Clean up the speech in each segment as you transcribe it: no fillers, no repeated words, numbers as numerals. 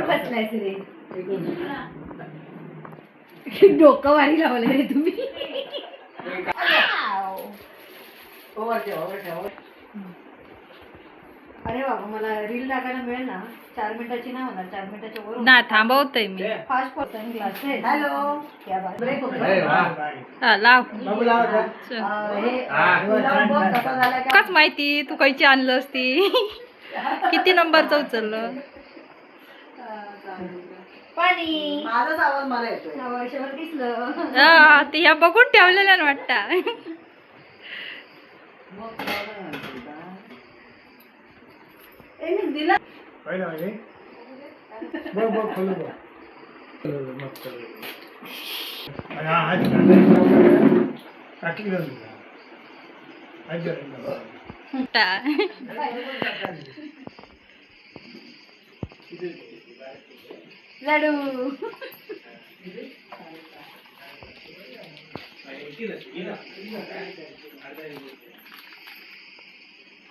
बसलायस रे डोकं वारी लावलं रे तुम्ही. अरे बाबा मला रील टाकायला मिळेल ना. 4 मिनिटाची ना होणार. 4 मिनिटाच्या वर ना थांबवतोय मी. फास्ट पर्सन क्लास आहे. हॅलो क्या बात. ब्रेक होतो लाव कस माहिती तू कायची आणलं असती. किती नंबरचं उचललं. पाणी माझाच आवाज मला येतोय. वर्षभर दिसलं ते ह्या बघून ठेवलेल्या वाटतं. दिला लाडू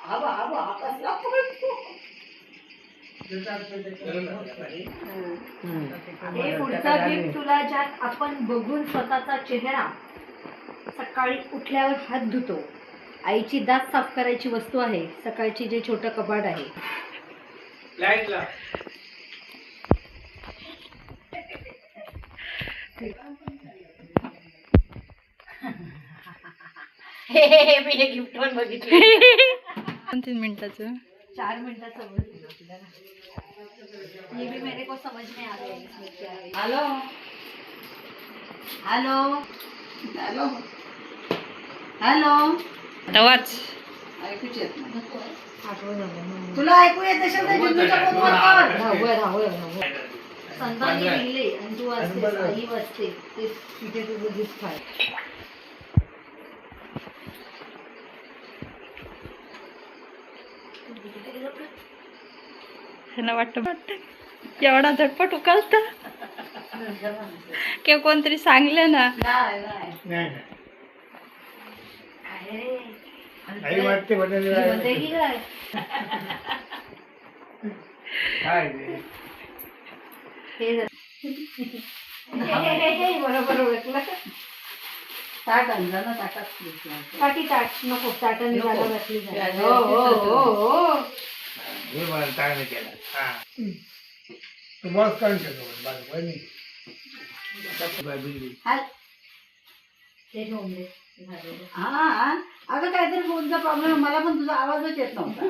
आबा आबा कसला पळतो. हे पुढचा गिफ्ट तुला, ज्यात आपण बघून स्वतःचा चेहरा सकाळी उठल्यावर हात धुतो. आईची दात साफ करायची वस्तू आहे. सकाळची जे छोटं कपाट आहे. मी हे गिफ्ट पण बघितलं. 2-3 मिनिटाचं. 4 मिनिटाचं ये भी मेरे को समझ में आ गया. हॅलो हॅलो हॅलो हॅलो तेव्हाच ऐकूच येत नाही. आठवण झालं. तुला ऐकू येत असेल तर जिंदूच्या फोनवर कर. संतांनी दिले आणि तू असतेस, आई वाचते ते तिथे तुझं गिफ्ट आहे. वाटत एवढा झटपट उकलत किंवा कोणतरी सांगले ना. बरोबर ओळखलं. ताट आणला ना ताटात काठी ताट नको. ताटाने जागा घातली जाईल. हा अगं काहीतरी फोनचा प्रॉब्लेम. मला पण तुझा आवाजच येत नव्हता.